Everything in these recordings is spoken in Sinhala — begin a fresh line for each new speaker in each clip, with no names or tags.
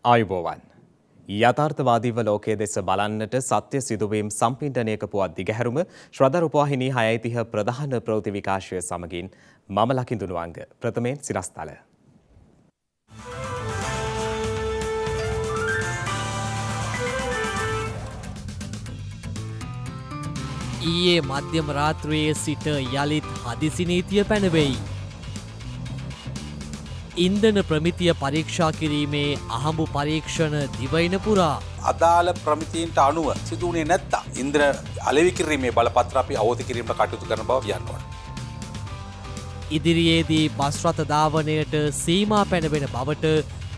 ආයුබෝවන්. යථාර්ථවාදීව ලෝකයේ දෙස බලන්නට සත්‍ය සිදුවීම් සම්පින්ඩනයක පුවත් දිගහැරුම ශ්‍රද්ධා රූපවාහිනී 6:30 ප්‍රධාන ප්‍රවෘත්ති විකාශය සමගින් මම ලකිඳුනුවංග ප්‍රථමයෙන් සිරස්තල.
ඊයේ මධ්‍යම රාත්‍රියේ සිට යළිත් හදිසි නීතිය පැනවෙයි. ඉන්ධන ප්‍රමිතිය පරීක්ෂා කිරීමේ අහඹු පරීක්ෂණ දිවයින පුරා
අදාළ ප්‍රමිතීන්ට අනුව සිදුවුණේ නැත්නම් ඉන්ද්‍ර අලෙවි කිරීමේ බලපත්‍ර අපි අවෝති කිරීමට කටයුතු කරන බව කියන්න ඕන.
ඉදිරියේදී බස් රථ ධාවනයට සීමා පැනවෙන බවට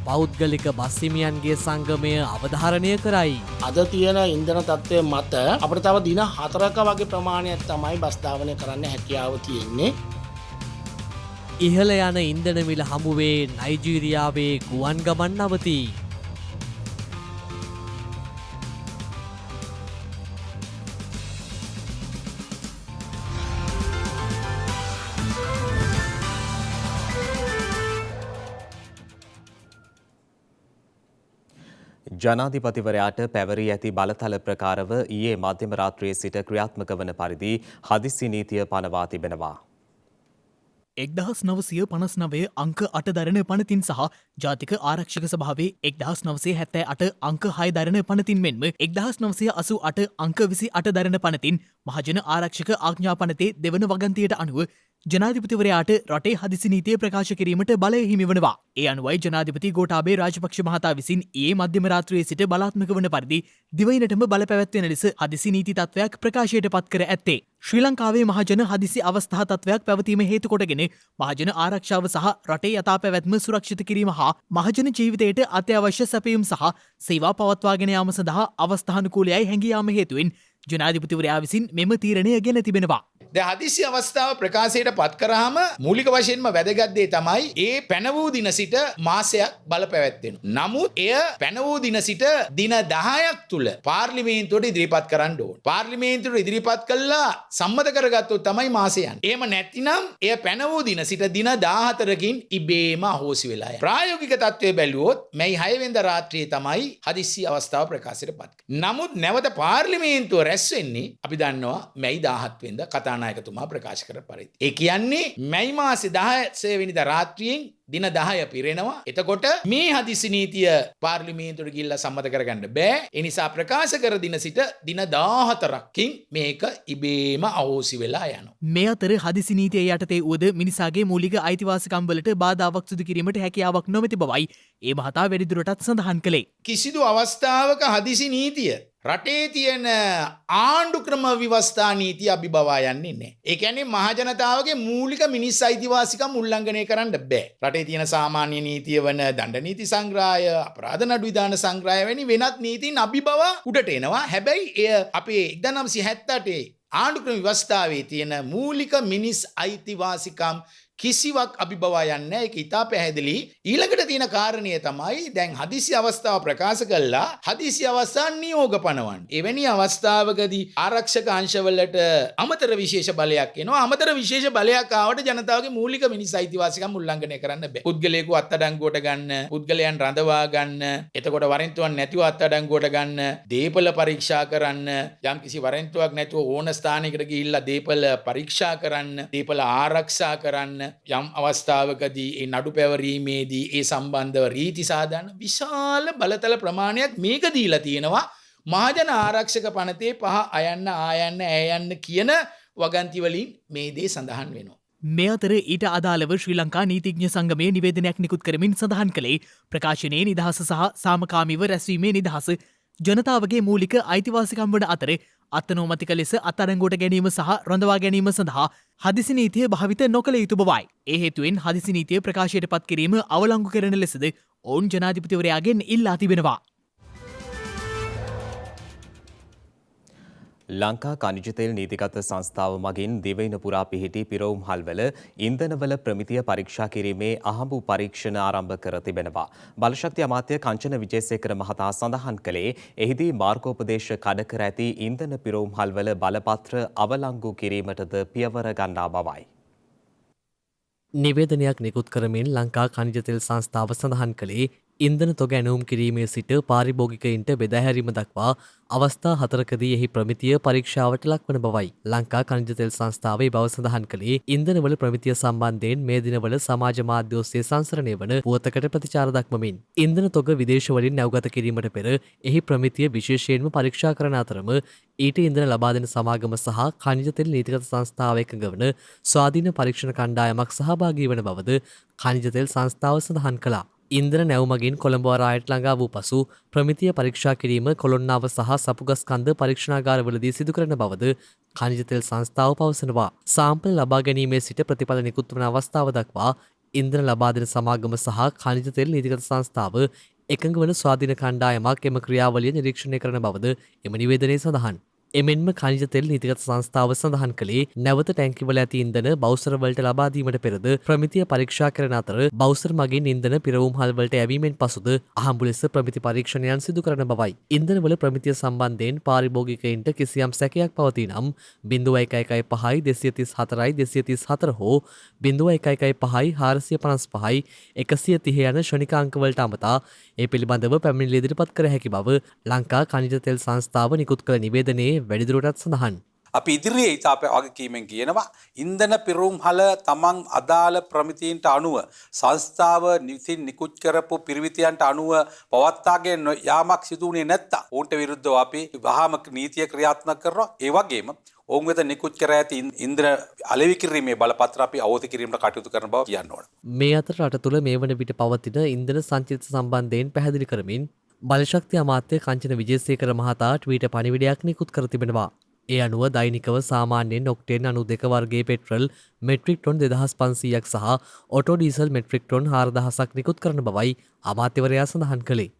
පෞද්ගලික බස් හිමියන්ගේ සංගමය අවධාරණය කරයි.
අද තියෙන ඉන්ධන තත්ත්වය මත අපිට තව දින 4ක වගේ ප්‍රමාණයක් තමයි බස් ධාවනය කරන්න හැකියාව තියෙන්නේ.
ඉහළ යන ඉන්ධන මිල හමුවේ නයිජීරියාවේ ගුවන් ගමන් නවතී.
ජනාධිපතිවරයාට පැවරී ඇති බලතල ප්‍රකාරව ඊයේ මධ්‍යම රාත්‍රියේ සිට ක්‍රියාත්මක වන පරිදි හදිසි නීතිය පනවා තිබෙනවා.
1959 අංක 8 දරන පනතින් සහ ජාතික ආරක්ෂක සභාවේ 1978 අංක 6 දරන පනතින් මෙන්ම 1988 අංක 28 දරන පනතින් මහජන ආරක්ෂක ආඥා පනතේ දෙවන වගන්තියට අනුව ජනාධිපතිවරයාට රටේ හදිසි නීතිය ප්‍රකාශ කිරීමට බලය හිමි වනවා. ඒ අනුවයි ජනාධිපති ගෝඨාභය රාජපක්ෂ මහතා විසින් ඊයේ මධ්‍යම රාත්‍රියේ සිට බලාත්මක වන පරිදි දිවයිනටම බල පැවැත්වෙන ලෙස හදිසි නීති තත්ත්වයක් ප්‍රකාශයට පත් කර ඇත්තේ. ශ්‍රී ලංකාවේ මහජන හදිසි අවස්ථා තත්ත්වයක් පැවතීම හේතු කොටගෙන මහජන ආරක්ෂාව සහ රටේ යථා පැවැත්ම සුරක්ෂිත කිරීම හා මහජන ජීවිතයට අත්‍යවශ්‍ය සැපයුම් සහ සේවා පවත්වාගෙන යාම සඳහා අවස්ථානුකූලයයි හැඟී යාම හේතුවෙන් ජනාධිපතිවරයා විසින් මෙම තීරණය ගෙන තිබෙනවා.
දැන් හදිසි අවස්ථාව ප්‍රකාශයට පත් කරාම මූලික වශයෙන්ම වැදගත් දේ තමයි ඒ පැන වූ දින සිට මාසයක් බල පැවැත්වෙනවා. නමුත් එය පැන වූ දින සිට දින 10ක් තුල පාර්ලිමේන්තුවට ඉදිරිපත් කරන්න ඕන. පාර්ලිමේන්තුවට ඉදිරිපත් කළා සම්මත කරගත්තොත් තමයි මාසය යන්නේ. එහෙම නැත්නම් එය පැන වූ දින සිට දින 14කින් ඉබේම අහෝසි වෙලා යනවා. ප්‍රායෝගික තත්ත්වය බැලුවොත් මේ 6 වෙනිදා රාත්‍රියේ තමයි හදිසි අවස්ථාව ප්‍රකාශයට පත් කරන්නේ. නමුත් නැවත පාර්ලිමේන්තුව රැස් වෙන්නේ අපි දන්නවා මැයි 17 වෙනිදා කතානායකතුමා ප්‍රකාශ කර පරිදි. ඒ කියන්නේ මැයි මාසේ 16 වෙනිදා රාත්‍රියෙන් දින 10 පිරෙනවා. එතකොට මේ හදිසි නීතිය පාර්ලිමේන්තුවට ගිහිල්ලා සම්මත කරගන්න බෑ. ඒ නිසා ප්‍රකාශ කර දින සිට දින 14කින් මේක ඉබේම අහෝසි වෙලා යනවා.
මේ අතර හදිසි නීතිය යටතේ වුවද මිනිසාගේ මූලික අයිතිවාසිකම් වලට බාධාවක් සිදු කිරීමට හැකියාවක් නොමැති බවයි ඒ මහතා වැඩිදුරටත් සඳහන් කළේ.
කිසිදු අවස්ථාවක හදිසි නීතිය රටේ තියෙන ආණ්ඩු ක්‍රම ව්‍යවස්ථා නීතිය අභිබවා යන්නේ නැහැ. ඒ කියන්නේ මහජනතාවගේ මූලික මිනිස් අයිතිවාසිකම් උල්ලංඝනය කරන්න බෑ. රටේ තියෙන සාමාන්‍ය නීතිය වන දණ්ඩ නීති සංග්‍රහය, අපරාධ නඩු විධාන සංග්‍රහය වැනි වෙනත් නීතීන් අභිබවා උඩට එනවා. හැබැයි එය අපේ 1978 ආණ්ඩු ක්‍රම ව්‍යවස්ථාවේ තියෙන මූලික මිනිස් අයිතිවාසිකම් කිසිවක් අභිබවා යන්නේ නැහැ. ඒක ඉතා පැහැදිලි. ඊළඟට තියෙන කාරණය තමයි දැන් හදිසි අවස්ථාව ප්‍රකාශ කළා හදිසි අවස්ථා නියෝග පනවන්න. එවැනි අවස්ථාවකදී ආරක්ෂක අංශවලට අමතර විශේෂ බලයක් එනවා. අමතර විශේෂ බලයක් ආවට ජනතාවගේ මූලික මිනිස් අයිතිවාසිකම් උල්ලංඝනය කරන්න බෑ. පුද්ගලයෙකු අත්අඩංගුවට ගන්න, පුද්ගලයන් රඳවා ගන්න, එතකොට වරෙන්තුවක් නැතිව අත්අඩංගුවට ගන්න, දීපල පරීක්ෂා කරන්න, යම්කිසි වරෙන්තුවක් නැතුව ඕන ස්ථානයකට ගිහිල්ලා දීපල පරීක්ෂා කරන්න, දීපල ආරක්ෂා කරන්න, යම් අවස්ථාවකදී ඒ නඩු පැවරීමේදී ඒ සම්බන්ධව රීති සාධන විශාල බලතල ප්‍රමාණයක් මේක දීලා තියෙනවා. මහජන ආරක්ෂක පනතේ 5 අයන්න ආයන්න ඈයන්න කියන වගන්ති වලින් මේ දේ සඳහන් වෙනවා.
මේ අතර ඊට අදාළව ශ්‍රී ලංකා නීතිඥ සංගමයේ නිවේදනයක් නිකුත් කරමින් සඳහන් කළේ ප්‍රකාශනයේ නිදහස සහ සාමකාමීව රැස්වීමේ නිදහස ජනතාවගේ මූලික අයිතිවාසිකම් වන අතර අත්නෝමතික ලෙස අත්අඩංගුවට ගැනීම සහ රඳවා ගැනීම සඳහා හදිසි නීතිය භාවිත නොකළ යුතු බවයි. ඒ හේතුවෙන් හදිසි නීතිය ප්‍රකාශයට පත් කිරීම අවලංගු කරන ලෙසද ඔවුන් ජනාධිපතිවරයාගෙන් ඉල්ලා තිබෙනවා.
ලංකා ඛනිජ තෙල් නීතිගත සංස්ථාව මගින් දිවයින පුරා පිහිටි පිරවුම්හල්වල ඉන්ධනවල ප්‍රමිතිය පරීක්ෂා කිරීමේ අහඹු පරීක්ෂණ ආරම්භ කර තිබෙනවා. බලශක්ති අමාත්‍ය කංචන විජේසේකර මහතා සඳහන් කළේ එහිදී මාර්ගෝපදේශ කඩ කර ඇති ඉන්ධන පිරවුම්හල්වල බලපත්‍ර අවලංගු කිරීමටද පියවර ගන්නා බවයි.
නිවේදනයක් නිකුත් කරමින් ලංකා ඛනිජ තෙල් සංස්ථාව සඳහන් කළේ ඉන්ධන තොග ඇනවුම් කිරීමේ සිට පාරිභෝගිකයින්ට බෙදාහැරීම දක්වා අවස්ථා 4කදී එහි ප්‍රමිතිය පරීක්ෂාවට ලක්වන බවයි. ලංකා ඛනිජ තෙල් සංස්ථාවේ බව සඳහන් කළේ ඉන්ධනවල ප්‍රමිතිය සම්බන්ධයෙන් මේ දිනවල සමාජ මාධ්‍ය ඔස්සේ සංසරණය වන පුවතකට ප්‍රතිචාර දක්වමින් ඉන්ධන තොග විදේශවලින් නැවගත කිරීමට පෙර එහි ප්‍රමිතිය විශේෂයෙන්ම පරීක්ෂා කරන අතරම ඊට ඉන්ධන ලබා දෙන සමාගම සහ ඛනිජ තෙල් නීතිගත සංස්ථාව එකඟ වන ස්වාධීන පරීක්ෂණ කණ්ඩායමක් සහභාගී වන බවද ඛනිජ තෙල් සංස්ථාව සඳහන් කළා. ඉන්ද්‍ර නැව්මගින් කොළඹ වරායට ළඟා වූ පසු ප්‍රමිතිය පරීක්ෂා කිරීම කොළොන්නාව සහ සපුගස්කන්ධ පරීක්ෂණාගාරවලදී සිදු කරන බවද ඛනිජ තෙල් සංස්ථාව පවසනවා. සාම්පල් ලබා ගැනීමේ සිට ප්‍රතිඵල නිකුත් වන අවස්ථාව දක්වා ඉන්ද්‍ර ලබා දෙන සමාගම සහ ඛනිජ තෙල් නීතිගත සංස්ථාව එකඟ වන ස්වාධීන කණ්ඩායමක් එම ක්‍රියාවලිය නිරීක්ෂණය කරන බවද එම නිවේදනයේ සඳහන්. එමෙන්ම ඛනිජ තෙල් නීතිගත සංස්ථාව සඳහන් කළේ නැවත ටැංකිවල ඇති ඉන්ධන බවුසර් වලට ලබා දීමට පෙරද ප්‍රමිතිය පරීක්ෂා කරන අතර බවුසර් මගින් ඉන්ධන පිරවුම්හල් වලට යැවීමෙන් පසුද අහඹු ලෙස ප්‍රමිති පරීක්ෂණයන් සිදු කරන බවයි. ඉන්ධනවල ප්‍රමිතිය සම්බන්ධයෙන් පාරිභෝගිකයින්ට කිසියම් සැකයක් පවතී නම් 0115 234 234 හෝ 0115 455 130 යන ශනික අංක වලට අමතා ඒ පිළිබඳව පැමිණිලි ඉදිරිපත් කර හැකි බව ලංකා ඛනිජ තෙල් සංස්ථාව නිකුත් කළ නිවේදනයේ වැඩිදුරටත් සඳහන්.
අපි ඉදිරියේ ඉතාප වගකීමෙන් කියනවා ඉන්ධන පිරුම්හල තමන් අදාළ ප්‍රමිතීන්ට අනුව සංස්ථාව විසින් නිකුත් කරපු පිරිවිතයන්ට අනුව පවත්වාගෙන යාමක් සිදු වුණේ නැත්නම් ඔවුන්ට විරුද්ධව අපි වහාම නීතිය ක්‍රියාත්මක කරනවා. ඒ වගේම ඔවුන් වෙත නිකුත් කර ඇති ඉන්ධන අලෙවි කිරීමේ බලපත්‍ර අපි අවෝති කිරීමට කටයුතු කරන බව කියන්න ඕන.
මේ අතර රට තුළ මේ වන විට පවතින ඉන්ධන සංචිත සම්බන්ධයෙන් පැහැදිලි කරමින් බලශක්ති අමාත්‍ය කංචන විජේසේකර මහතා ට්වීට් පණිවිඩයක් නිකුත් කර තිබෙනවා. ඒ අනුව දෛනිකව සාමාන්‍යයෙන් ඔක්ටේන් 92 වර්ගයේ පෙට්‍රල් මෙට්‍රික් ටොන් 2500ක් සහ ඔටෝ ඩීසල් මෙට්‍රික් ටොන් 4000ක් නිකුත් කරන බවයි අමාත්‍යවරයා සඳහන් කළේ.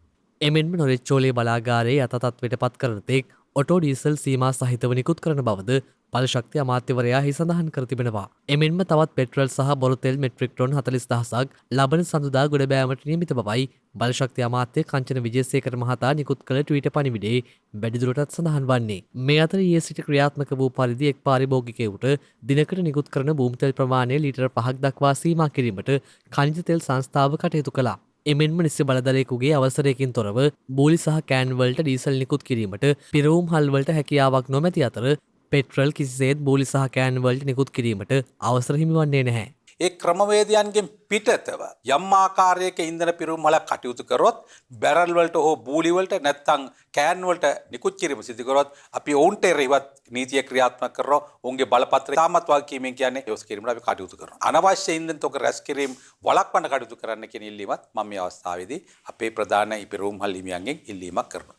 එමෙන්ම නොරෙච්චෝලේ බලාගාරයේ යථතත්වයට පත් කරන තෙක් ඔටෝ ඩීසල් සීමා සහිතව නිකුත් කරන බවද බලශක්ති අමාත්‍යවරයා හි සඳහන් කර තිබෙනවා. එමෙන්ම තවත් පෙට්‍රල් සහ බොරු තෙල් මෙට්‍රික් ටොන් 40000ක් ලබන සඳුදා ගොඩ බෑමට නියමිත බවයි බලශක්ති අමාත්‍ය කංචන විජේසේකර මහතා නිකුත් කළ ට්වීට් පණිවිඩයේ වැඩිදුරටත් සඳහන් වන්නේ. මේ අතර ඊයේ සිට ක්‍රියාත්මක වූ පරිදි එක් පාරිභෝගිකයෙකුට දිනකට නිකුත් කරන භූමි තෙල් ප්‍රමාණය ලීටර 5ක් දක්වා සීමා කිරීමට ඛනිජ තෙල් සංස්ථාව කටයුතු කළා. එමෙන්ම නිසි බලධරයෙකුගේ අවසරයකින් තොරව බෝලි සහ කෑන් වලට ඩීසල් නිකුත් කිරීමට පිරවුම් හල් වලට හැකියාවක් නොමැති අතර පෙට්‍රල් කිසිසේත් බෝලි සහ කෑන් වලට නිකුත් කිරීමට අවසර හිමිවන්නේ නැහැ.
ඒ ක්‍රමවේදයන්ගෙන් පිටතව යම් ආකාරයක ඉන්ධන පිරුම් වල කටයුතු කරොත් බැරල් වලට හෝ බූලි වලට නැත්නම් කෑන් වලට නිකුත් කිරීම සිදු කරොත් අපි ඔවුන්ට එරෙහිවත් නීතිය ක්‍රියාත්මක කරනවා. ඔවුන්ගේ බලපත්‍රය තාමත් වගකීමෙන් කියන්නේ යොස් කිරීමට අපි කටයුතු කරනවා. අනවශ්‍ය ඉන්ධන තොග රැස් කිරීම වළක්වන්න කටයුතු කරන්න කියන ඉල්ලීමත් මම මේ අවස්ථාවේදී අපේ ප්‍රධාන පිරුම් හල් හිමියන්ගෙන් ඉල්ලීමක් කරනවා.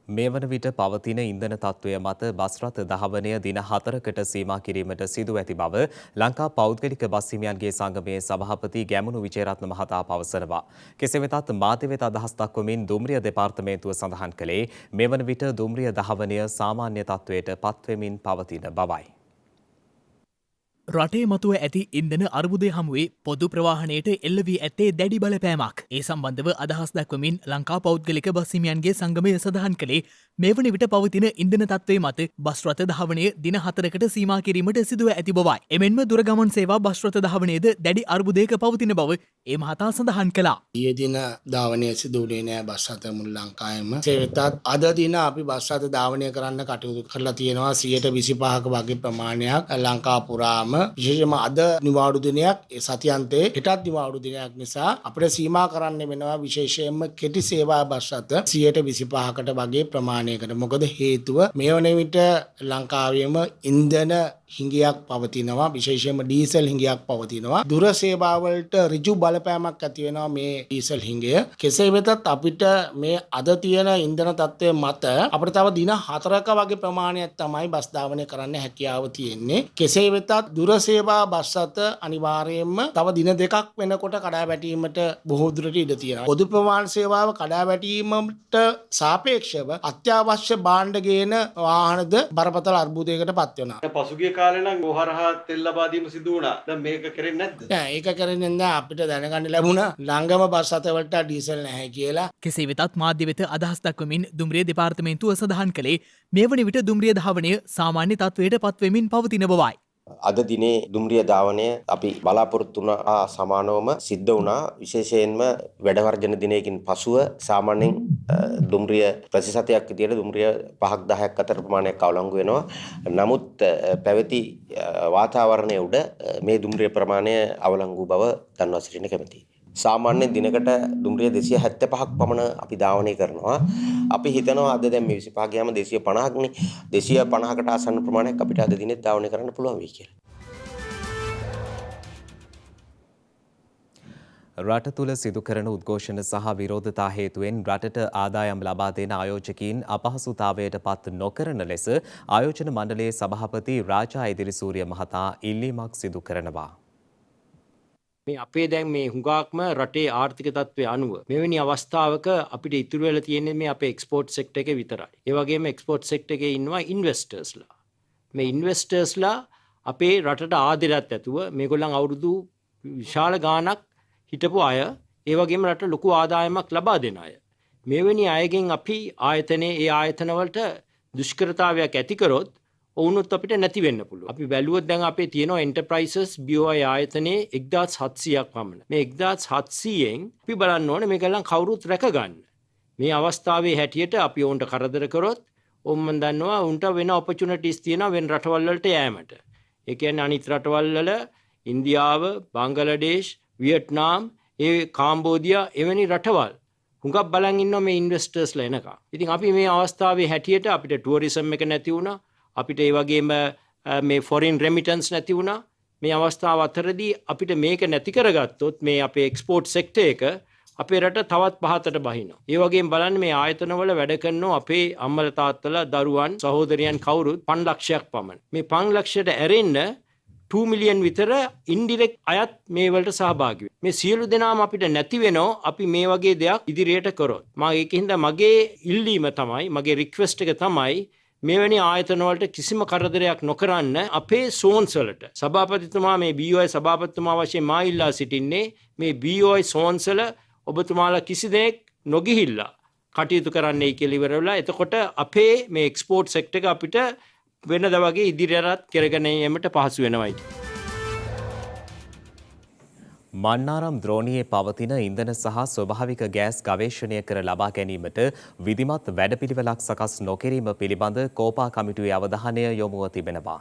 මේ වන විට පවතින ඉන්ධන තත්ත්වය මත බස් රථ ධාවනය දින 4කට සීමා කිරීමට සිදු ඇති බව ලංකා පෞද්ගලික බස් හිමියන්ගේ සංගමයේ සභාපති ගැමුණු විජේරත්න මහතා පවසනවා. කෙසේ වෙතත් මාධ්‍ය වෙත අදහස් දක්වමින් දුම්රිය දෙපාර්තමේන්තුව සඳහන් කළේ මේ වන විට දුම්රිය ධාවනය සාමාන්‍ය තත්ත්වයට පත්වෙමින් පවතින බවයි.
රටේ මතුව ඇති ඉන්ධන අර්බුදය හමුවේ පොදු ප්‍රවාහනයට එල්ල වී ඇත්තේ දැඩි බලපෑමක්. ඒ සම්බන්ධව අදහස් දක්වමින් ලංකා පෞද්ගලික බස් හිමියන්ගේ සංගමය සඳහන් කළේ මේ වන විට පවතින ඉන්ධන තත්ත්වය මත බස් රථ ධාවනය දින 4කට සීමා කිරීමට සිදුව ඇති බවයි. එමෙන්ම දුරගමන් සේවා බස් රථ ධාවනයේද දැඩි අර්බුදයක පවතින බව ඒ මහතා සඳහන් කළා.
ඊයේ දින ධාවනය සිදු වුණේ නෑ බස් රථ මුල් ලංකාවේම. ඒ වෙතත් අද දින අපි බස් රථ ධාවනය කරන්න කටයුතු කරලා තියෙනවා 125ක වගේ ප්‍රමාණයක් ලංකා පුරාම. විශේෂයෙන්ම අද නිවාඩු දිනයක් ඒ සතියන්තයේ හෙටත් නිවාඩු දිනයක් නිසා අපිට සීමා කරන්න වෙනවා විශේෂයෙන්ම කෙටි සේවා බස් රථ 125කට වගේ ප්‍රමාණයකට. මොකද හේතුව මේ වන විට ලංකාවේම ඉන්ධන හිඟයක් පවතිනවා. විශේෂයෙන්ම ඩීසල් හිඟයක් පවතිනවා. දුර සේවාවලට ඍජු බලපෑමක් ඇති වෙනවා මේ ඩීසල් හිඟය. කෙසේ වෙතත් අපිට මේ අද තියෙන ඉන්ධන තත්ත්වය මත අපිට තව දින 4ක වගේ ප්‍රමාණයක් තමයි බස් ධාවනය කරන්න හැකියාව තියෙන්නේ. කෙසේ වෙතත් දුර සේවා බස් රථ අනිවාර්යයෙන්ම තව දින 2ක් වෙනකොට කඩා වැටීමට බොහෝ දුරට ඉඩ තියෙනවා. පොදු ප්‍රවාහන සේවාව කඩා වැටීමට සාපේක්ෂව අත්‍යවශ්‍ය භාණ්ඩ ගේන වාහනද බරපතල අර්බුදයකට පත් වෙනවා.
පසුගිය කාලේ නම් ඕහරහා තෙල් ලබා දීම සිදු වුණා. දැන් මේක කරන්නේ නැද්ද?
නෑ ඒක කරන්නේ නැහැ. අපිට දැනගන්න ලැබුණා ළඟම බස් රථවලට ඩීසල් නැහැ කියලා.
කෙසේ වෙතත් මාධ්‍ය වෙත අදහස් දක්වමින් දුම්රිය දෙපාර්තමේන්තුව සඳහන් කළේ මේ වන විට දුම්රිය ධාවනය සාමාන්‍ය තත්ත්වයට පත්වෙමින් පවතින බවයි.
අද දිනේ දුම්රිය ධාවනය අපි බලාපොරොත්තු වුණා සමානවම සිද්ධ වුණා. විශේෂයෙන්ම වැඩ වර්ජන දිනයකින් පසුව සාමාන්‍යයෙන් දුම්රිය ප්‍රතිශතයක් විදියට දුම්රිය 5ක් 10ක් අතර ප්‍රමාණයක් අවලංගු වෙනවා. නමුත් පැවති වාතාවරණයේ උඩ මේ දුම්රිය ප්‍රමාණය අවලංගු බව දන්වා සිටින්න කැමැතියි. සාමාන්‍ය දිනකට දුම්රිය 275ක් පමණ අපි ධාවනය කරනවා. අපි හිතනවා අද දැන් මේ 25 ගියාම 250ක්නේ. 250කට ආසන්න ප්‍රමාණයක් අපිට අද දිනේ ධාවනය කරන්න පුළුවන් වෙයි කියලා.
රට තුළ සිදු කරන උද්ඝෝෂණ සහ විරෝධතා හේතුවෙන් රටට ආදායම් ලබා දෙන ආයෝජකයින් අපහසුතාවයට පත් නොකරන ලෙස ආයෝජන මණ්ඩලයේ සභාපති රාජා ඉදිරිසූරිය මහතා ඉල්ලීමක් සිදු කරනවා.
මේ අපේ දැන් මේ හුඟක්ම රටේ ආර්ථික තත්ත්වය අනුව මෙවැනි අවස්ථාවක අපිට ඉතුරු වෙලා තියෙන්නේ මේ අපේ එක්ස්පෝර්ට් සෙක්ටර් එකේ විතරයි. ඒ වගේම එක්ස්පෝර්ට් සෙක්ටර් එකේ ඉන්නවා ඉන්වෙස්ටර්ස්ලා. මේ ඉන්වෙස්ටර්ස්ලා අපේ රටට ආදරයක් ඇතුව මේගොල්ලන් අවුරුදු විශාල ගාණක් හිටපු අය, ඒ වගේම රට ලොකු ආදායමක් ලබා දෙන අය. මෙවැනි අයගෙන් අපි ඒ ආයතනවලට දුෂ්කරතාවයක් ඇති කරොත් ඔවුනුත් අපිට නැති වෙන්න පුළුවන්. අපි බැලුවොත් දැන් අපේ තියෙනවා එන්ටර්ප්‍රයිසස් BOI ආයතනයේ 1700ක් පමණ. මේ 1700න් අපි බලන්න ඕනේ මේකලන් කවුරුත් රැකගන්න. මේ අවස්ථාවේ හැටියට අපි ඔවුන්ට කරදර කරොත් ඔවුන් මන් දන්නවා උන්ට වෙන ඔපචුනිටිස් තියෙනවා වෙන රටවල් වලට යෑමට. ඒ කියන්නේ අනිත් රටවල් වල ඉන්දියාව, බංග්ලාදේශ, වියට්නාම්, කාම්බෝදියා එවැනි රටවල් හුඟක් බලන් ඉන්නවා මේ ඉන්වෙස්ටර්ස්ලා එනකම්. ඉතින් අපි මේ අවස්ථාවේ හැටියට අපිට ටුවරිසම් එක නැති වුණා. අපිට ඒ වගේම මේ ෆොරින් රෙමිටන්ස් නැති වුණා. මේ අවස්ථාව අතරදී අපිට මේක නැති කරගත්තොත් මේ අපේ එක්ස්පෝර්ට් සෙක්ටර් එක අපේ රට තවත් පහතට බහිනවා. ඒ වගේම බලන්න මේ ආයතනවල වැඩ කරන අපේ අම්මලා තාත්තලා දරුවන් සහෝදරයන් කවුරුත් 5 ලක්ෂයක් පමණ. මේ 5 ලක්ෂයට ඇරෙන්න 2 මිලියන් විතර ඉන්ඩිරෙක්ට් අයත් මේ වලට සහභාගී වෙනවා. මේ සියලු දෙනාම අපිට නැති වෙනෝ අපි මේ වගේ දෙයක් ඉදිරියට කරොත්. මම ඒකින්ද මගේ ඉල්ලීම තමයි, මගේ රික්වෙස්ට් එක තමයි මෙවැනි ආයතන වලට කිසිම කරදරයක් නොකරන්න අපේ සෝන්ස් වලට. සභාපතිතුමා මේ BOI සභාපතිතුමා වශයෙන් මා ඉල්ලා සිටින්නේ මේ BOI සෝන්ස් වල ඔබතුමාලා කිසි දෙයක් නොගිහිල්ලා කටයුතු කරන්නයි කියලා ඉවර වෙලා එතකොට අපේ මේ එක්ස්පෝර්ට් සෙක්ටර් එක අපිට වෙනද වගේ ඉදිරියට කරගෙන යෑමට පහසු වෙනවයි.
මන්නාරම් ද්‍රෝණියේ පවතින ඉන්ධන සහ ස්වභාවික ගෑස් ගවේෂණය කර ලබා ගැනීමට විධිමත් වැඩපිළිවෙලක් සකස් නොකිරීම පිළිබඳ කෝපා කමිටුවේ අවධානය යොමුව තිබෙනවා.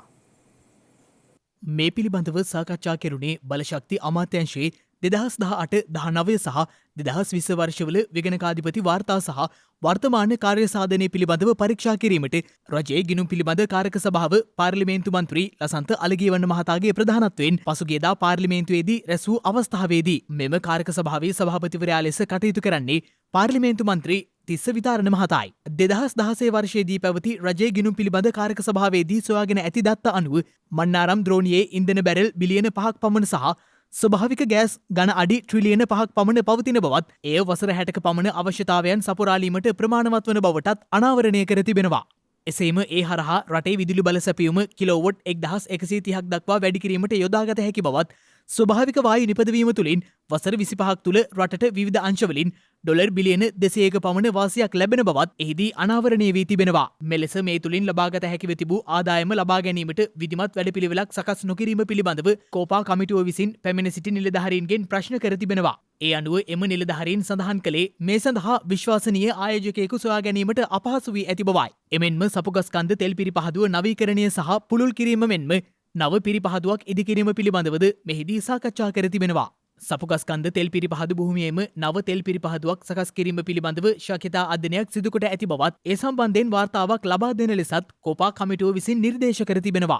මේ පිළිබඳව සාකච්ඡා කෙරුණේ බලශක්ති අමාත්‍යංශයේ 2018-19 සහ 2020 වර්ෂවල විගණකාධිපති වාර්තා සහ වර්තමාන කාර්යසාධනය පිළිබඳව පරීක්ෂා කිරීමට රජයේ ගිණුම් පිළිබඳ කාරක සභාව පාර්ලිමේන්තු මන්ත්‍රී ලසන්ත අලගියවන්න මහතාගේ ප්‍රධානත්වයෙන් පසුගියදා පාර්ලිමේන්තුවේදී රැස් වූ අවස්ථාවේදී මෙම කාරක සභාවේ සභාපතිවරයා ලෙස කටයුතු කරන්නේ පාර්ලිමේන්තු මන්ත්‍රී තිස්ස විතාරණ මහතායි. 2016 වර්ෂයේදී පැවති රජයේ ගිණුම් පිළිබඳ කාරක සභාවේදී සොයාගෙන ඇති දත්ත අනුව මන්නාරම් ද්‍රෝණියේ ඉන්ධන බැරල් බිලියන 5ක් පමණ සහ ස්වභාවික ගෑස් ඝන අඩි ට්‍රිලියන 5ක් පමණ පවතින බවත් එය වසර 60ක පමණ අවශ්‍යතාවයන් සපුරාලීමට ප්‍රමාණවත් වන බවටත් අනාවරණය කර තිබෙනවා. එසේම ඒ හරහා රටේ විදුලි බල සැපයුම කිලෝවොට් 1130ක් දක්වා වැඩි කිරීමට යොදාගත හැකි බවත් ස්වභාවික වායු නිපදවීම තුළින් වසර 25ක් තුළ රටට විවිධ අංශවලින් ඩොලර් බිලියන 200ක පමණ වාසියක් ලැබෙන බවත් එහිදී අනාවරණය වී තිබෙනවා. මෙලෙස මේ තුළින් ලබාගත හැකිව තිබූ ආදායම ලබා ගැනීමට විධිමත් වැඩපිළිවෙලක් සකස් නොකිරීම පිළිබඳව කෝපා කමිටුව විසින් පැමිණ සිටි නිලධාරීන්ගෙන් ප්‍රශ්න කර තිබෙනවා. ඒ අනුව එම නිලධාරීන් සඳහන් කළේ මේ සඳහා විශ්වාසනීය ආයෝජකයෙකු සොයා ගැනීමට අපහසු වී ඇති බවයි. එමෙන්ම සපුගස්කන්ද තෙල් පිරිපහදුව නවීකරණය සහ පුළුල් කිරීම මෙන්ම නව පිරිපහදුවක් ඉදිකිරීම පිළිබඳවද මෙහිදී සාකච්ඡා කර තිබෙනවා. සපුගස්කන්ද තෙල් පිරිපහදු භූමියේම නව තෙල් පිරිපහදුවක් සකස් කිරීම පිළිබඳව ශක්‍යතා අධ්‍යයනයක් සිදු කොට ඇති බවත් ඒ සම්බන්ධයෙන් වාර්තාවක් ලබා දෙන ලෙසත් කෝපා කමිටුව විසින් නිර්දේශ කර තිබෙනවා.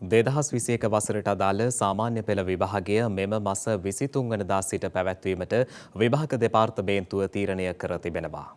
2021 වසරට අදාළ සාමාන්‍ය පෙළ විභාගය මෙම මස 23 වනදා සිට පැවැත්වීමට විභාග දෙපාර්තමේන්තුව තීරණය කර තිබෙනවා.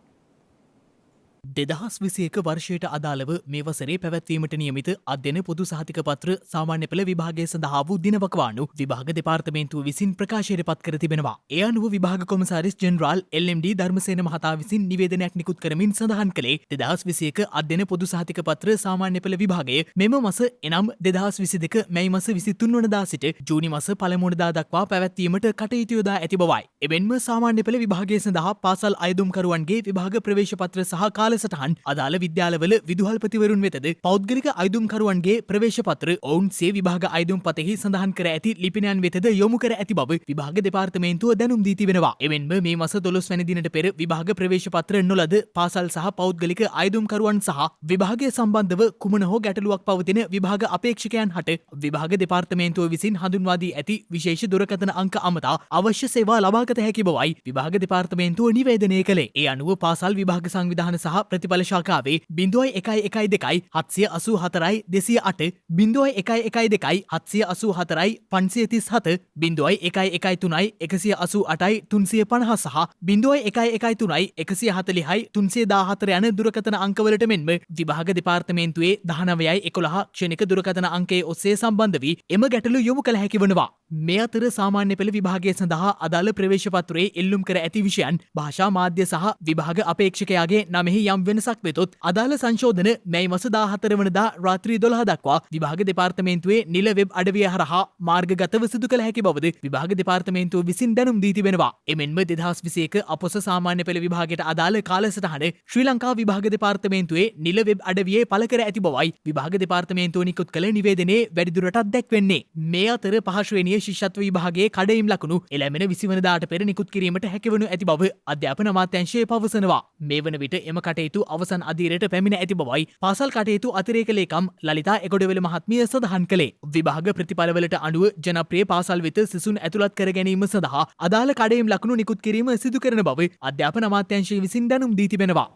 2021 වර්ෂයට අදාළව මේ වසරේ පැවැත්වීමට නියමිත අධ්‍යයන පොදු සහතික පත්‍ර සාමාන්‍ය පෙළ විභාගය සඳහා වූ දිනවකවානු විභාග දෙපාර්තමේන්තුව විසින් ප්‍රකාශයට පත් කර තිබෙනවා. ඒ අනුව විභාග කොමසාරිස් ජෙනරාල් LMD ධර්මසේන මහතා විසින් නිවේදනයක් නිකුත් කරමින් සඳහන් කළේ 2021 අධ්‍යයන පොදු සහතික පත්‍ර සාමාන්‍ය පෙළ විභාගය මෙම මස එනම් 2022 මැයි මස 23 වනදා සිට ජූනි මස 1 වනදා දක්වා පැවැත්වීමට කටයුතු යොදා ඇති බවයි. එමෙන්ම සාමාන්‍ය පෙළ විභාගය සඳහා පාසල් අයදුම්කරුවන්ගේ විභාග ප්‍රවේශ පත්‍ර සහ කාල කාලසටහන් අදාළ විද්‍යාලවල විදුහල්පතිවරුන් වෙතද පෞද්ගලික අයදුම්කරුවන්ගේ ප්‍රවේශ පත්‍ර ඔවුන් සේ විභාග අයදුම් පතෙහි සඳහන් කර ඇති ලිපිනයන් වෙතද යොමු කර ඇති බව විභාග දෙපාර්තමේන්තුව දැනුම් දී තිබෙනවා. එමෙන්ම මේ මාස 12 වැනි දිනට පෙර විභාග ප්‍රවේශ පත්‍ර නොලද පාසල් සහ පෞද්ගලික අයදුම්කරුවන් සහ විභාගය සම්බන්ධව කුමන හෝ ගැටලුවක් පවතින විභාග අපේක්ෂකයන් හට විභාග දෙපාර්තමේන්තුව විසින් හඳුන්වා දී ඇති විශේෂ දුරකථන අංක අමතා අවශ්‍ය සේවා ලබාගත හැකි බවයි විභාග දෙපාර්තමේන්තුව නිවේදනය කළේ. ඒ අනුව පාසල් විභාග සංවිධාන සහ ප්‍රතිඵල ශාඛාවේ 0112 784 208 0112 784 537 0113 188 350 සහ 0113 140 314 යන දුරකථන අංකවලට මෙන්ම විභාග දෙපාර්තමේන්තුවේ 1911 ක්ෂණික දුරකථන අංකයේ ඔස්සේ සම්බන්ධ වී එම ගැටලු යොමු කළ හැකි වනවා. මේ අතර සාමාන්‍ය පෙළ විභාගය සඳහා අදාළ ප්‍රවේශ පත්‍රයේ එල්ලුම් කර ඇති විෂයන් භාෂා මාධ්‍ය සහ විභාග අපේක්ෂකයාගේ නමෙහි යම් වෙනසක් වෙතොත් අදාළ සංශෝධන මැයි මාස 14 වනදා රාත්‍රී 12 දක්වා විභාග දෙපාර්තමේන්තුවේ නිල වෙබ් අඩවිය හරහා මාර්ගගතව සිදු කළ හැකි බවද විභාග දෙපාර්තමේන්තුව විසින් දැනුම් දී තිබෙනවා. එමෙන්ම 2021 අපොස සාමාන්‍ය පෙළ විභාගයට අදාළ කාලසටහන ශ්‍රී ලංකා විභාග දෙපාර්තමේන්තුවේ නිල වෙබ් අඩවියේ පළ කර ඇති බවයි විභාග දෙපාර්තමේන්තුව නිකුත් කළ නිවේදනයේ වැඩිදුරටත් දැක්වෙන්නේ. මේ අතර පහසුවෙනිය ශිෂ්‍යත්ව විභාගයේ කඩයිම් ලකුණු එළැමෙන 20 වනදාට පෙර නිකුත් කිරීමට හැකිවනු ඇති බව අධ්‍යාපන අමාත්‍යාංශය පවසනවා. මේ වන විට එම කටයුතු අවසන් අදියරට පැමිණ ඇති බවයි පාසල් කටයුතු අතිරේක ලේකම් ලලිතා එගොඩවල මහත්මිය සඳහන් කළේ. විභාග ප්‍රතිඵලවලට අනුව ජනප්‍රිය පාසල් වෙත සිසුන් ඇතුළත් කර ගැනීම සඳහා අදාළ කඩයිම් ලකුණු නිකුත් කිරීම සිදු කරන බව අධ්‍යාපන අමාත්‍යාංශය විසින් දැනුම් දී තිබෙනවා.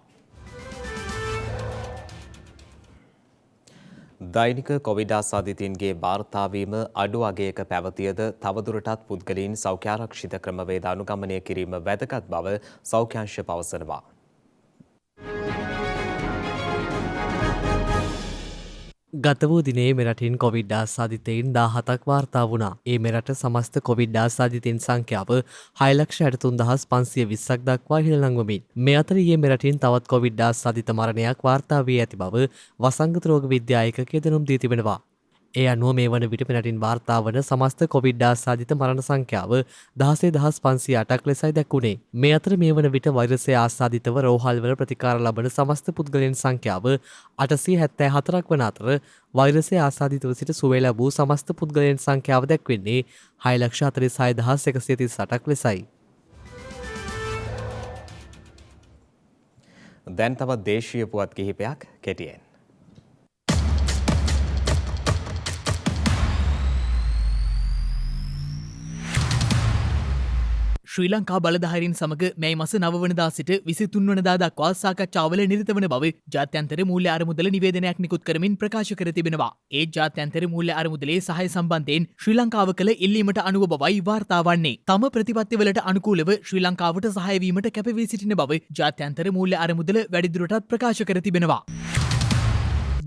දෛනික කොවිඩ් ආසාදිතයින්ගේ වාර්තාවීම අඩු අගයක පැවතියද තවදුරටත් පුද්ගලයන් සෞඛ්‍යාරක්ෂිත ක්‍රමවේද අනුගමනය කිරීම වැදගත් බව සෞඛ්‍යාංශ පවසනවා.
ගත වූ දිනේ මෙරටින් කොවිඩ් ආසාදිතයින් 17ක් වාර්තා වුණා. ඒ මෙරට සමස්ත කොවිඩ් ආසාදිතයින් සංඛ්‍යාව 6,63,520ක් දක්වා ඉහළ නංවමින් මේ අතර ඊයේ මෙරටින් තවත් කොවිඩ් ආසාදිත මරණයක් වාර්තා වී ඇති බව වසංගත රෝග විද්‍යා ඒකකය දැනුම් දී තිබෙනවා. ඒ අනුව මේ වන විට මෙරටින් වාර්තා වන සමස්ත කොවිඩ් ආසාදිත මරණ සංඛ්‍යාව 16,508ක් ලෙසයි දැක්වුණේ. මේ අතර මේ වන විට වෛරසය ආසාදිතව රෝහල්වල ප්‍රතිකාර ලබන සමස්ත පුද්ගලයන් සංඛ්‍යාව 874ක් වන අතර වෛරසය ආසාදිතව සිට සුවය ලැබූ සමස්ත පුද්ගලයන් සංඛ්‍යාව දැක්වෙන්නේ 6,46,138ක් ලෙසයි.
දැන් තවත් දේශීය පුවත් කිහිපයක් කෙටියෙන්.
ශ්‍රී ලංකා බලධාරීන් සමග මැයි මාස 9 වනදා සිට 23 වනදා දක්වා සාකච්ඡාවල නිරත වන බව ජාත්‍යන්තර මූල්‍ය අරමුදල නිවේදනයක් නිකුත් කරමින් ප්‍රකාශ කර තිබෙනවා. ඒ ජාත්‍යන්තර මූල්‍ය අරමුදලේ සහාය සම්බන්ධයෙන් ශ්‍රී ලංකාව කළ ඉල්ලීමට අනුව බවයි වාර්තා වන්නේ. තම ප්‍රතිපත්තිවලට අනුකූලව ශ්‍රී ලංකාවට සහාය වීමට කැපවී සිටින බව ජාත්‍යන්තර මූල්‍ය අරමුදල වැඩිදුරටත් ප්‍රකාශ කර තිබෙනවා.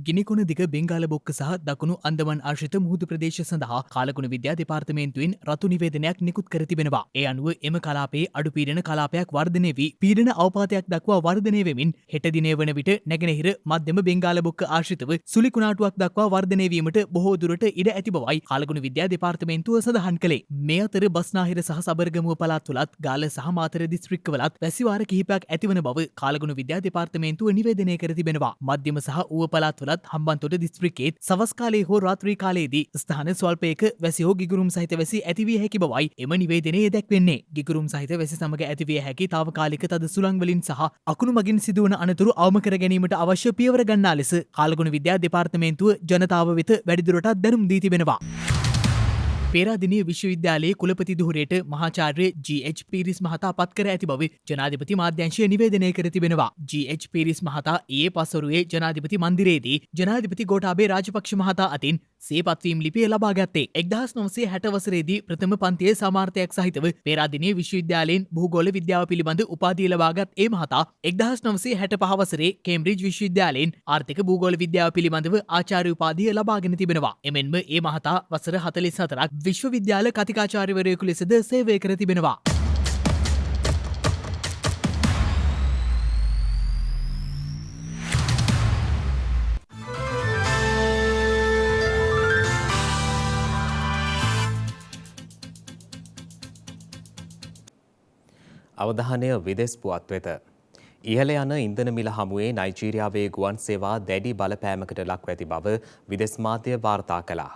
ගිනිකොන දිග බෙංගාල බොක්ක සහ දකුණු අන්දමන් ආශ්‍රිත මුහුදු ප්‍රදේශ සඳහා කාලගුණ විද්‍යා දෙපාර්තමේන්තුවෙන් රතු නිවේදනයක් නිකුත් කර තිබෙනවා. ඒ අනුව එම කලාපයේ අඩු පීඩන කලාපයක් වර්ධනය වී පීඩන අවපාතයක් දක්වා වර්ධනය වෙමින් හෙට දිනය වන විට නැගෙනහිර මධ්‍යම බෙංගාල බොක්ක ආශ්‍රිතව සුළි කුණාටුවක් දක්වා වර්ධනය වීමට බොහෝ දුරට ඉඩ ඇති බවයි කාලගුණ විද්‍යා දෙපාර්තමේන්තුව සඳහන් කළේ. මේ අතර බස්නාහිර සහ සබරගමුව පළාත්වලත් ගාල්ල සහ මාතර දිස්ත්‍රික්කවලත් වැසිවාර කිහිපයක් ඇතිවන බව කාලගුණ විද්‍යා දෙපාර්තමේන්තුව නිවේදනය කර තිබෙනවා. මධ්‍යම සහ ඌව පළාත්වල හම්බන්තොට දිස්ත්‍රික්කයේත් සවස් කාලයේ හෝ රාත්‍රී කාලයේදී ස්ථාන ස්වල්පයක වැසි හෝ ගිගුරුම් සහිත වැසි ඇතිවිය හැකි බවයි එම නිවේදනයේ දැක්වෙන්නේ. ගිගුරුම් සහිත වැසි සමග ඇතිවිය හැකි තාවකාලික තද සුළං වලින් සහ අකුණු මගින් සිදුවන අනතුරු අවම කර ගැනීමට අවශ්‍ය පියවර ගන්නා ලෙස කාලගුණ විද්‍යා දෙපාර්තමේන්තුව ජනතාව වෙත වැඩිදුරටත් දැනුම් දී තිබෙනවා. පේරාදෙණිය විශ්වවිද්‍යාලයේ කුලපති ධුරයට මහාචාර්ය G.H. පීරිස් මහතා පත් කර ඇති බව ජනාධිපති මාධ්‍යංශය නිවේදනය කර තිබෙනවා. G.H. පීරිස් මහතා ඊයේ පස්වරුවේ ජනාධිපති මන්දිරයේදී ජනාධිපති ගෝඨාභය රාජපක්ෂ මහතා අතින් සේපත්වීම් ලිපිය ලබා ගත්තේ. 1960 වසරේදී ප්‍රථම පන්තියේ සමාර්ථයක් සහිතව පේරාදෙණිය විශ්වවිද්‍යාලයෙන් භූගෝල විද්‍යාව පිළිබඳ උපාධිය ලබාගත් ඒ මහතා 1965 වසරේ කේම්බ්‍රිජ් විශ්වවිද්‍යාලයෙන් ආර්ථික භූගෝල විද්‍යාව පිළිබඳව ආචාර්ය උපාධිය ලබාගෙන තිබෙනවා. එමෙන්ම ඒ මහතා වසර 44ක් විශ්වවිද්‍යාල කතිකාචාර්යවරයෙකු ලෙසද සේවය කර තිබෙනවා.
අවධානය විදෙස් පුවත් වෙත. ඉහළ යන ඉන්ධන මිල හමුවේ නයිජීරියාවේ ගුවන් සේවා දැඩි බලපෑමකට ලක්ව ඇති බව විදෙස් මාධ්‍ය වාර්තා කළා.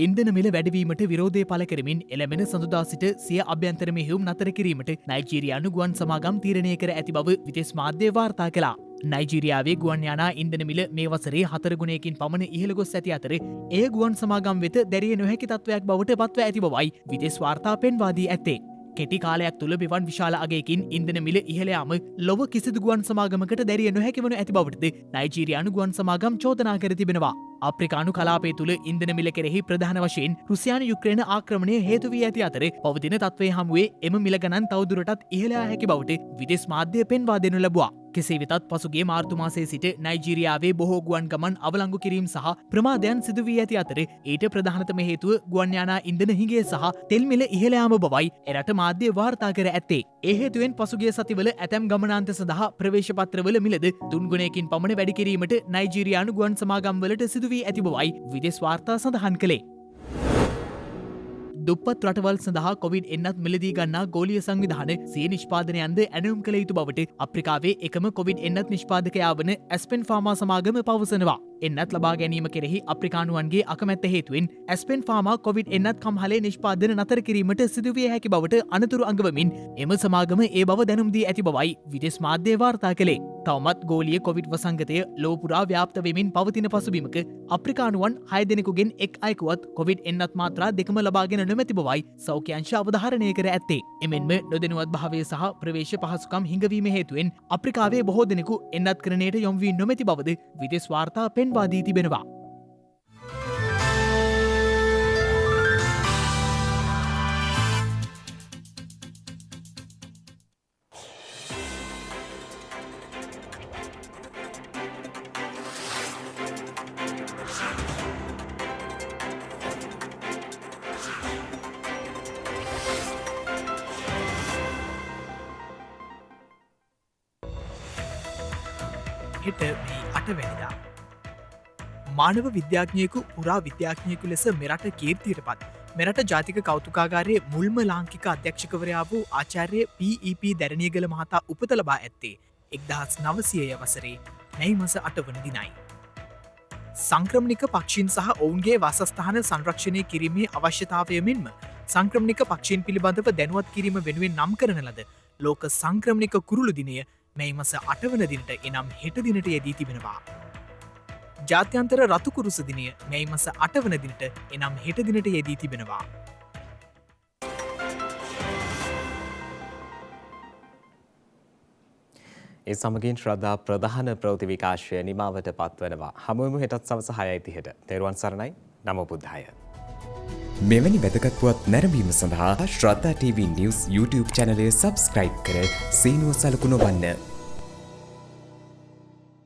ඉන්ධන මිල වැඩවීමට විරෝධය පළ කරමින් එළඹෙන සඳුදා සිට සිය අභ්‍යන්තර මෙහෙයුම් නතර කිරීමට නයිජීරියානු ගුවන් සමාගම් තීරණය කර ඇති බව විදෙස් මාධ්‍ය වාර්තා කළා. නයිජීරියාවේ ගුවන් යානා ඉන්ධන මිල මේ වසරේ 4 ගුණයකින් පමණ ඉහළ ගොස් ඇති අතර එය ගුවන් සමාගම් වෙත දැරිය නොහැකි තත්ත්වයක් බවට පත්ව ඇති බවයි විදෙස් වාර්තා පෙන්වා දී ඇත්තේ. කෙටි කාලයක් තුළ මෙවන් විශාල අගයකින් ඉන්ධන මිල ඉහළ යාම ලොව කිසිදු ගුවන් සමාගමකට දැරිය නොහැකි වනු ඇති බවටද නයිජීරියානු ගුවන් සමාගම් චෝදනා කර තිබෙනවා. අප්‍රිකානු කලාපය තුළ ඉන්ධන මිල කෙරෙහි ප්‍රධාන වශයෙන් රුසියානු යුක්‍රේන ආක්‍රමණය හේතු වී ඇති අතර පවතින තත්ත්වය හමුවේ එම මිල ගණන් තවදුරටත් ඉහළ යා හැකි බවට විදෙස් මාධ්‍ය පෙන්වා දෙනු ලැබුවා. කෙසේ වෙතත් පසුගේ මාර්තු මාසයේ සිට නයිජීරියාවේ බොහෝ ගුවන් ගමන් අවලංගු කිරීම සහ ප්‍රමාදයන් සිදු වී ඇති අතර ඊට ප්‍රධානතම හේතුව ගුවන් යානා ඉන්ධන හිඟය සහ තෙල් මිල ඉහළ යාම බවයි එරට මාධ්‍ය වාර්තා කර ඇත්තේ. ඒ හේතුවෙන් පසුගිය සතිවල ඇතැම් ගමනාන්ත සඳහා ප්‍රවේශ පත්‍රවල මිලද 3 ගුණයකින් පමණ වැඩි කිරීමට නයිජීරියානු ගුවන් සමාගම් වලට සිදු වී ඇති බවයි විදෙස් වාර්තා සඳහන් කළේ. දුප්පත් රටවල් සඳහා කොවිඩ් එන්නත් මිලදී ගන්නා ගෝලීය සංවිධාන සිය නිෂ්පාදනයන්ද ඇනවුම් කළ යුතු බවට අප්‍රිකාවේ එකම කොවිඩ් එන්නත් නිෂ්පාදකයා වන ඇස්පෙන් ෆාමා සමාගම පවසනවා. එන්නත් ලබා ගැනීම කෙරෙහි අප්‍රිකානුවන්ගේ අකමැත්ත හේතුවෙන් ඇස්පෙන් ෆාමා කොවිඩ් එන්නත් කම්හලේ නිෂ්පාදන නතර කිරීමට සිදුවිය හැකි බවට අනතුරු අඟවමින් එම සමාගම ඒ බව දැනුම් දී ඇති බවයි විදෙස් මාධ්‍ය වාර්තා කළේ. තවමත් ගෝලීය කොවිඩ් වසංගතය ලොව පුරා ව්‍යාප්ත වෙමින් පවතින පසුබිමක අප්‍රිකානුවන් 6 දෙනෙකුගෙන් එක් අයෙකුවත් කොවිඩ් එන්නත් මාත්‍රා දෙකම ලබාගෙන නොමැති බවයි සෞඛ්‍ය අංශ අවධාරණය කර ඇත්තේ. එමෙන්ම නොදැනුවත් භාවය සහ ප්‍රවේශ පහසුකම් හිඟවීම හේතුවෙන් අප්‍රිකාවේ බොහෝ දෙනෙකු එන්නත් කරණයට යොමු වී නොමැති බවද විදෙස් වාර්තා පෙන්වා දී තිබෙනවා. හෙට මේ 8 වැනිදා මානව විද්‍යාඥයෙකු පුරා විද්‍යාඥයෙකු ලෙස මෙරට කීර්තියට පත් මෙරට ජාතික කෞතුකාගාරයේ මුල්ම ලාංකික අධ්‍යක්ෂකවරයා වූ ආචාර්ය P.E.P. දැරණියගල මහතා උපත ලබා ඇත්තේ 1900 වසරේ මැයි මාස 8 වන දිනයි. සංක්‍රමණික පක්ෂීන් සහ ඔවුන්ගේ වාසස්ථාන සංරක්ෂණය කිරීමේ අවශ්‍යතාවය මෙන්ම සංක්‍රමණික පක්ෂීන් පිළිබඳව දැනුවත් කිරීම වෙනුවෙන් නම් කරන ලද ලෝක සංක්‍රමණික කුරුළු දිනය මැයි මාස 8 වන දිනට එනම් හෙට දිනට යෙදී තිබෙනවා. ජාත්‍යන්තර රතු කුරුස දිනය මැයි මාස 8 වන දිනට එනම් හෙට දිනට යෙදී තිබෙනවා.
ඒ සමගින් ශ්‍රද්ධා ප්‍රධාන ප්‍රවෘත්ති විකාශය නිමාවට පත්වනවා. හමුවෙමු හෙටත් සවස 6:30ට. තෙරුවන් සරණයි. නමෝ බුද්ධාය.
මෙවැනි වැදගත් පුවත් නැරඹීම සඳහා ශ්‍රද්ධා TV News YouTube channel එක subscribe කර සීනුව සලකුණ වන්න.